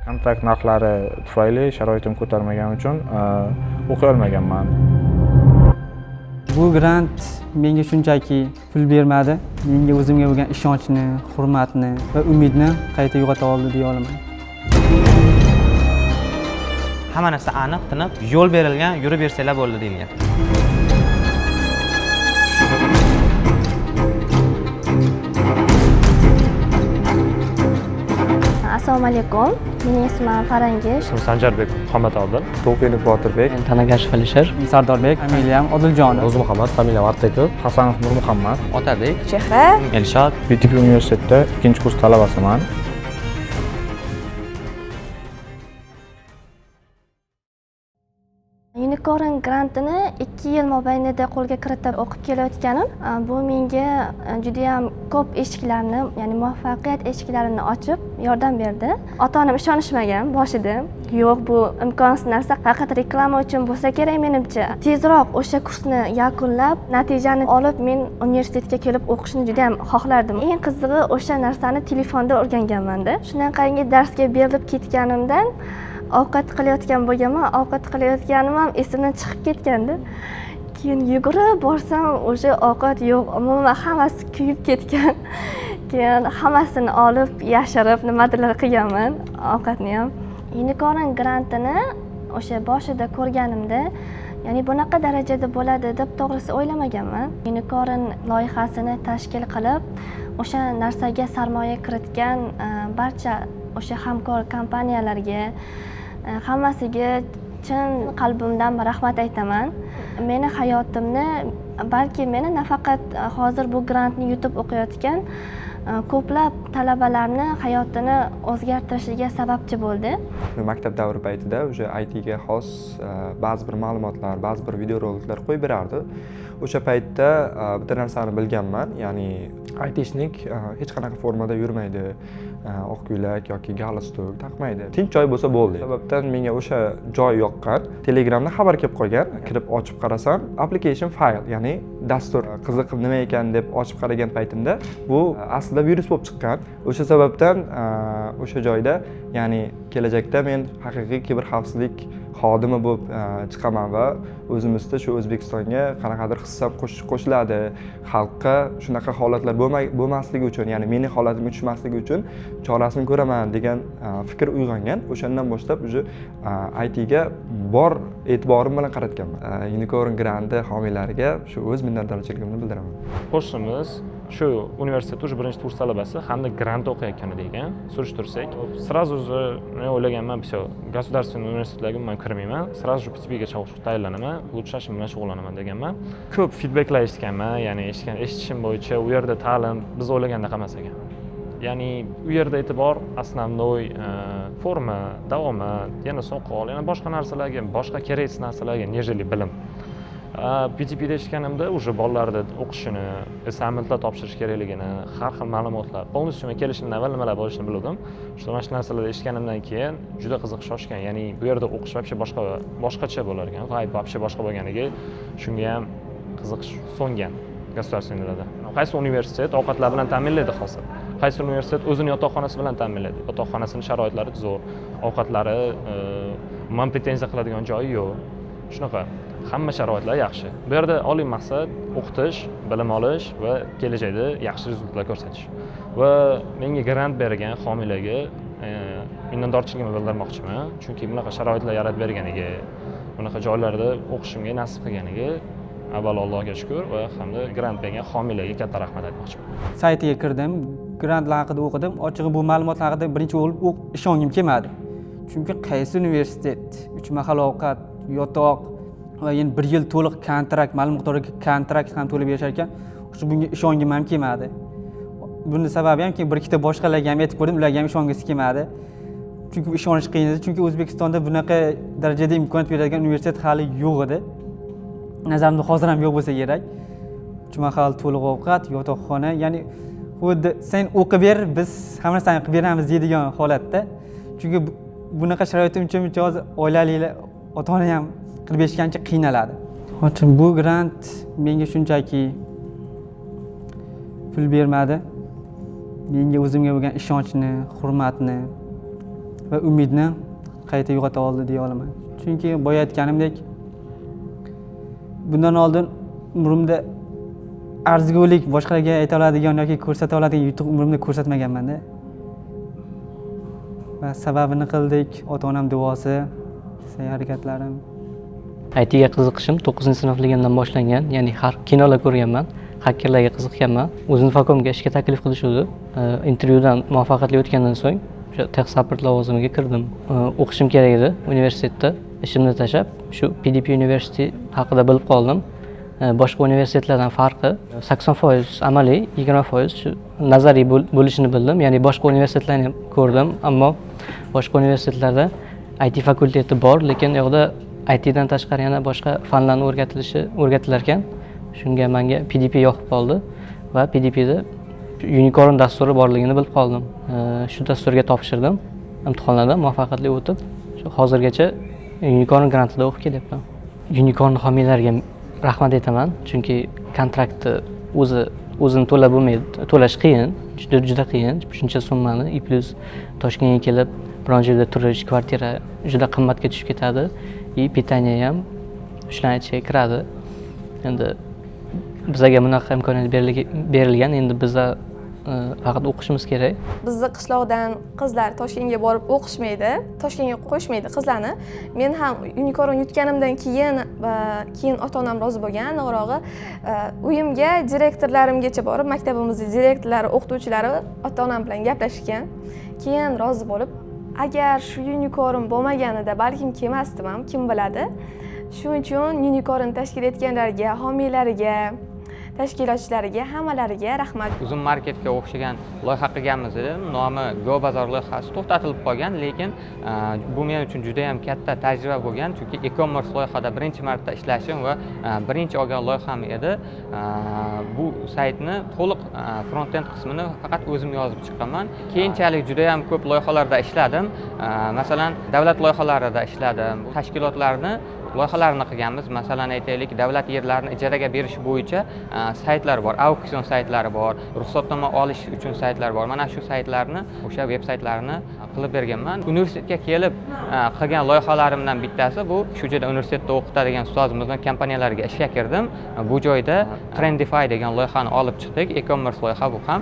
Kontrakt narxlari tufayli sharoitim ko'tarmagani uchun o'qiy olmaganman. Bu grant menga shunchaki pul bermadi, menga o'zimga bo'lgan ishonchni, hurmatni va umidni qayta uyg'ota oldi deya olaman. Hamma narsa aniq, tiniq, yo'l berilgan, yurib bersanglar bo'ldi deyilgan. Assalomu alaykum. Mening ismim Farangish. İsmim Sanjarbek Muhammadodil. To'qiylik Botirbek. Men Tanagash Alisher. Sardorbek, familiyam Odiljonov. O'zmuhammad, familiyam Artekov. Hasanov Nurmuhammad. Otabek. Chehra. Elshod. BTP universitetida 2-kurs talabasiman. Unicorn grantini 2 yil mobaynida qo'lga kiritib o'qib kelayotganim bu menga juda ham ko'p eshiklarni, ya'ni muvaffaqiyat eshiklarini ochib yordam berdi. Ota-onam ishonishmagan boshida. Yo'q, bu imkonsiz narsa, faqat reklama uchun bo'lsa kerak menimcha. Tezroq o'sha kursni yakunlab, natijani olib men universitetga kelib o'qishni juda ham xohlardim. Eng qizig'i o'sha narsani telefonda o'rganganman-da. Shunaqangi darsga berilib ketganimdan ovqat qilayotgan bo'lganman, ovqat qilayotganim ham esimdan chiqib ketgandi. Keyin yugurib borsam, o'sha ovqat yo'q, umuman hammasi kuyib ketgan. Keyin hammasini olib, yashirib, nimadir qilganman ovqatni ham. Unicorn grantini o'sha boshida ko'rganimda, ya'ni bunaqa darajada bo'ladi deb to'g'risi o'ylamaganman. Unicorn loyihasini tashkil qilib, o'sha narsaga sarmoya kiritgan barcha o'sha hamkor kompaniyalarga hammasiga chin qalbimdan rahmat aytaman. Meni hayotimni, balki meni nafaqat hozir bu grantni yutib o'qiyotgan ko'plab talabalarni hayotini o'zgartirishiga sababchi bo'ldi. Maktab davri paytida o'sha IT ga xos ba'zi bir ma'lumotlar, ba'zi bir videoroliklar qo'yib berardi. O'sha paytda bitta narsani bilganman, ya'ni aytishnik hech qanaqa formada yurmaydi. Oq ko'ylak yoki galstuk taqmaydi. Tinch joy bo'lsa bo'ldi. Sababdan menga o'sha joy yoqqan. Telegramda xabar kelib qolgan. Kirib ochib qarasam, application file, ya'ni dastur qiziqib nima ekan deb ochib qaragan paytimda bu aslida virus bo'lib chiqqan. O'sha sababdan o'sha joyda, ya'ni kelajakda men haqiqiy kiberxavfsizlik xodimi bo'lib chiqaman va o'zimizda shu O'zbekistonga qanaqadir hissam qo'shiladi. Xalqqa shunaqa holatlar bo'lmasligi uchun, ya'ni mening holatimga tushmasligi uchun chorasini ko'raman degan fikr uyg'ongan. O'shandan boshlab o'sha IT ga bor e'tiborim bilan qaratganman. Unicorn granti homiylarga shu o'z minnatdorchiligimni bildiraman. Qo'shnimiz shu universitet уже birinchi kurs talabasi hamda grant o'qiyotgan ekan. Surishtirsak, sразу же men o'ylaganman, все, государственный universitetlarga men kirmayman, sразу же PTP ga tayyorlanaman, lучше ishim bilan shug'ullanaman deganman. Ko'p feedbacklar eshitganman, ya'ni eshitishim bo'yicha u yerda ta'lim biz o'ylagandaqa emas ekan. Ya'ni u yerda e'tibor основной forma, davomat, yana soqol, yana boshqa narsalarga, boshqa keraksiz narsalarga, nежели bilim. PTPda eshitganimda уже bolalarni o'qishini, assignmentlar topshirish kerakligini, har xil ma'lumotlar, полностью men kelishimdan avval nimalar bo'lishini bildim. Mana shu narsalarni eshitganimdan keyin juda qiziqish oshgan. Ya'ni bu yerda o'qish boshqacha bo'lar ekan, g'ayb boshqa bo'lganiga shunga ham qiziqish so'ngan государственныйlarda. Qaysi universitet ovqatlar bilan ta'minlaydi hozir? Qaysi universitet o'zini yotoqxonasi bilan ta'minlaydi? Yotoqxonasining sharoitlari zo'r, ovqatlari umuman pretenziya qiladigan joyi yo'q. Shunaqa hamma sharoitlar yaxshi. Bu yerda oliy maqsad o'qitish, bilim olish va kelajakda yaxshi rezultatlar ko'rsatish. Va menga grant bergan homiylarga minnatdorchiligimni bildirmoqchiman, chunki bunaqa sharoitlar yaratib berganiga, bunaqa joylarda o'qishimga nasib qilganiga avvalo Allohga shukr va hamda grant bergan homiylarga katta rahmat aytmoqchiman. Saytiga kirdim, grantlar haqida o'qidim. Ochig'i bu ma'lumotlar haqida birinchi bo'lib ishongim kelmadi. Chunki qaysi universitet, 3 mahal ovqat, yotoq va yana 1 yil to'liq kontrakt, ma'lum miqdordagi kontrakt ham to'lab berishar ekan, bunga ishongim ham kelmadi. Buning sababi ham bir ikkita boshqalarga ham aytib ko'rdim, ularga ham ishongisi kelmadi. Chunki ishonish qiyin edi, chunki O'zbekistonda bunaqa darajada imkoniyat beradigan universitet hali yo'q edi. Nazarimda hozir ham yo'q bo'lsa kerak. 3 mahal to'liq ovqat, yotoqxona, ya'ni xuddi sen o'qib ber, biz hamma narsani qilib beramiz deydigan holatda. Chunki bunaqa sharoitda uncha hozir oilaliklar, ota-ona ham qilib berishgancha qiynaladi. Hozir bu grant menga shunchaki pul bermadi. Menga o'zimga bo'lgan ishonchni, hurmatni va umidni qayta uyg'ota oldi deya olaman. Chunki boya aytganimdek, bundan oldin umrimda arzigulik boshqalarga ayta oladigan yoki ko'rsata oladigan yutuq umrimda ko'rsatmaganman-da. Va sababini qildik, ota-onam duosi, harakatlarim. ITga qiziqishim 9-sinfligimdan boshlangan, ya'ni har kinolar ko'rganman, hakkerlarga qiziqganman. Uzinfocomga ishga taklif qilishdi. Intervyudan muvaffaqiyatli o'tgandan so'ng o'sha tech support lavozimiga kirdim. O'qishim kerak edi universitetda. Ishimni tashlab shu PDP University haqida bilib qoldim. Boshqa universitetlardan farqi 80% amaliy, 20% shu nazariy bo'lishini bildim. Ya'ni boshqa universitetlarni ham ko'rdim, ammo boshqa universitetlarda IT fakulteti bor, lekin u yoqda ITdan tashqari yana boshqa fanlarni o'rgatilar ekan. Shunga menga PDP yoqib qoldi va PDPda Unicorn dasturi borligini bilib qoldim. Shu dasturga topshirdim. Imtihonlardan muvaffaqiyatli o'tib, shu hozirgacha Unicorn grantida o'qib kelyapman. Unicorn homiylarga rahmat aytaman, chunki kontraktni o'zini to'lab bo'lmaydi, to'lash qiyin, juda qiyin. Shuncha summani plus Toshkentga kelib, biron joyda turish, kvartira juda qimmatga tushib ketadi. Pitaniya ham shularni ichiga kiradi. Endi bizga bunaqa imkoniyat berilgan, endi bizlar faqat o'qishimiz kerak. Bizni qishloqdan qizlar Toshkentga borib o'qishmaydi, Toshkentga qo'yishmaydi qizlarni. Men ham Unicorn yutganimdan keyin ota-onam rozi bo'lgan, to'g'rog'i uyimga direktorlarimgacha borib, maktabimizning direktorlari, o'qituvchilari ota-onam bilan gaplashgan. Keyin rozi bo'lib, agar shu Unicorn bo'lmaganida balkim kelmasdim ham, kim biladi. Shuning uchun Unicorn tashkil etganlarga, homiylariga, tashkilotchilariga, hammalariga rahmat. Uzun marketga o'xshagan loyiha qilganmiz edi. Nomi Go Bozor loyihasi to'xtatilib qolgan, lekin bu men uchun juda ham katta tajriba bo'lgan, chunki e-commerce loyihada birinchi marta ishlashim va birinchi olgan loyiham edi. Bu saytni to'liq front-end qismini faqat o'zim yozib chiqqanman. Keyinchalik juda ham ko'p loyihalarda ishladim. Masalan, davlat loyihalarida ishladim. Tashkilotlarni loyihalarini qilganmiz. Masalan, aytaylik, davlat yerlarini ijaraga berish bo'yicha saytlar bor, auksion saytlari bor, ruxsatnoma olish uchun saytlar bor. Mana shu saytlarni, o'sha veb-saytlarni qilib berganman. Universitetga kelib qilgan loyihalarimdan bittasi bu shu joyda universitetda o'qitadigan ustozimizning kompaniyalariga ishga kirdim. Bu joyda Trendify degan loyihani olib chiqdik. E-commerce loyiha bu ham.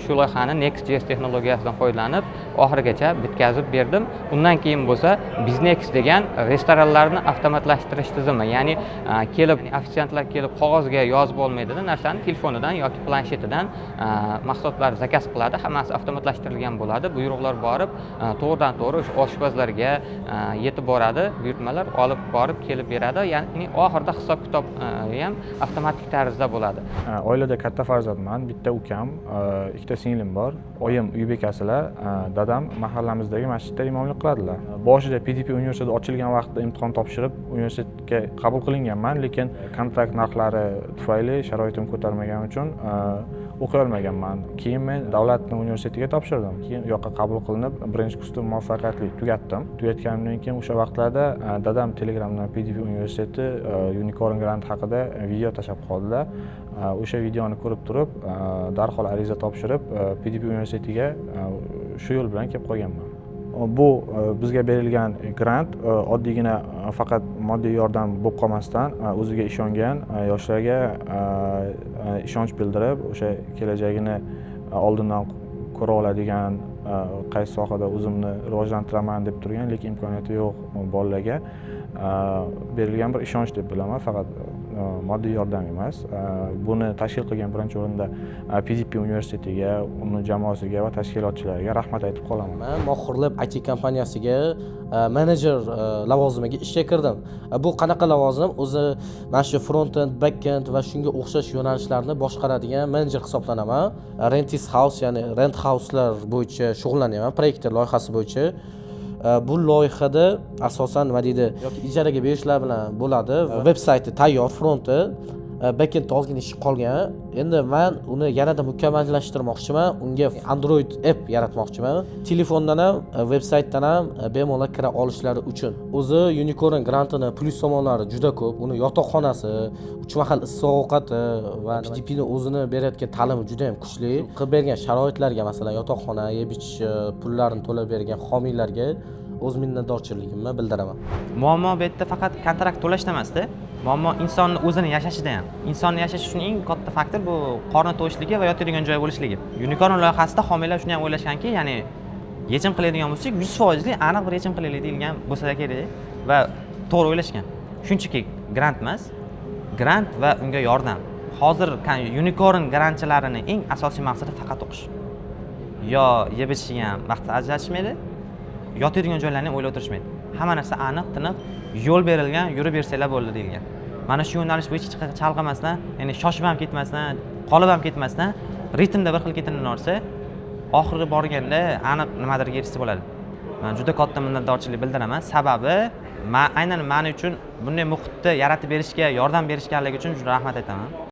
Shu loyihani Next.js texnologiyasidan foydalanib oxirigacha bitkazib berdim. Undan keyin bo'lsa Biznex degan restoranlarni avtomatlashtirish tizimi, ya'ni kelib ofitsiantlar kelib qog'ozga yozib olmaydi-da, narsani telefonidan yoki planshetidan mahsulotlar zakaz qiladi, hammasi avtomatlashtirilgan bo'ladi. Buyruqlar borib, to'g'ridan to'g'ri o'sha oshpazlarga yetib boradi, buyurtmalar olib borib kelib beradi. Ya'ni oxirida hisob-kitob ham avtomatik tarzda bo'ladi. Oilada katta farzandman, bitta ukam, ikkita singlim bor. Oyim uy bekasilar, dadam mahallamizdagi masjidda imomlik qiladilar. Boshida PDP universiteti ochilgan vaqtda imtihon topshirib universitetga qabul qilinganman, lekin kontrakt narxlari tufayli sharoitim ko'tarmagani uchun o'qiy olmaganman. Keyin men davlatning universitetiga topshirdim. Keyin u yoqqa qabul qilinib, birinchi kursni muvaffaqiyatli tugatdim. Tugatganimdan keyin o'sha vaqtlarda dadam Telegramdan PDP universiteti Unicorn grant haqida video tashlab qoldilar. O'sha videoni ko'rib turib, darhol ariza topshirib, PDP universitetiga shu yo'l bilan kelib qolganman. Bu bizga berilgan grant oddiygina faqat moddiy yordam bo'lib qolmasdan, o'ziga ishongan yoshlarga ishonch bildirib, o'sha kelajagini oldindan ko'ra oladigan, qaysi sohada o'zimni rivojlantiraman deb turgan, lekin imkoniyati yo'q bolalarga berilgan bir ishonch deb bilaman, faqat moddiy yordam emas. Buni tashkil qilgan birinchi o'rinda PDP universitetiga, uni jamoasiga va tashkilotchilariga rahmat aytib qolaman. Men Mohirlab IT kompaniyasiga menejer lavozimiga ishga kirdim. Bu qanaqa lavozim? O'zi mana shu front-end, back-end va shunga o'xshash yo'nalishlarni boshqaradigan menejer hisoblanaman. Rentis house, ya'ni rent house'lar bo'yicha shug'ullanaman, proyektor loyihasi bo'yicha. Bu loyihada asosan nima deydi, yoki ijaraga berishlar bilan bo'ladi. Veb-sayti tayyor, fronti backendda ozgina ish qolgan. Endi men uni yanada mukammallashtirmoqchiman. Unga Android app yaratmoqchiman. Telefondan ham, veb-saytdan ham bemalol kira olishlari uchun. O'zi Unicorn grantini plyus tomonlari juda ko'p. Uni yotoqxonasi, 3 mahal issiq ovqati va PTPni o'zini berayotgan ta'limi juda ham kuchli. Qilib bergan sharoitlarga, masalan, yotoqxona, yeb-ichish pullarini to'lab bergan homiylarga o'z minnatdorchiligimni bildiraman. Muammo bu yerda faqat kontrakt to'lashda emasda, muammo insonni o'zini yashashida ham. Insonni yashash uchun eng katta faktor bu qorni to'yishligi va yotadigan joy bo'lishligi. Unicorn loyihasida homiylar shuni ham o'ylashganki, ya'ni yechim qiladigan bo'lsak 100% aniq bir yechim qilaylik degan bo'lsa kerak va to'g'ri o'ylashgan. Shunchaki grant emas, grant va unga yordam. Hozir Unicorn grantchilarining eng asosiy maqsadi faqat o'qish. Yo yeb ichishga ham vaqt ajratishmaydi, yotadigan joylarni ham o'ylab o'tirishmaydi. Hamma narsa aniq, tiniq, yo'l berilgan, yurib bersanglar bo'ldi deyilgan. Mana shu yo'nalish bo'yicha chalg'imasdan, ya'ni shoshib ham ketmasdan, qolib ham ketmasdan, ritmda bir xil ketaversa, oxiri borganda aniq nimadirga erishsa bo'ladi. Men juda katta minnatdorchilik bildiraman. Sababi aynan men uchun bunday muhitni yaratib berishga, yordam berishganligi uchun juda rahmat aytaman.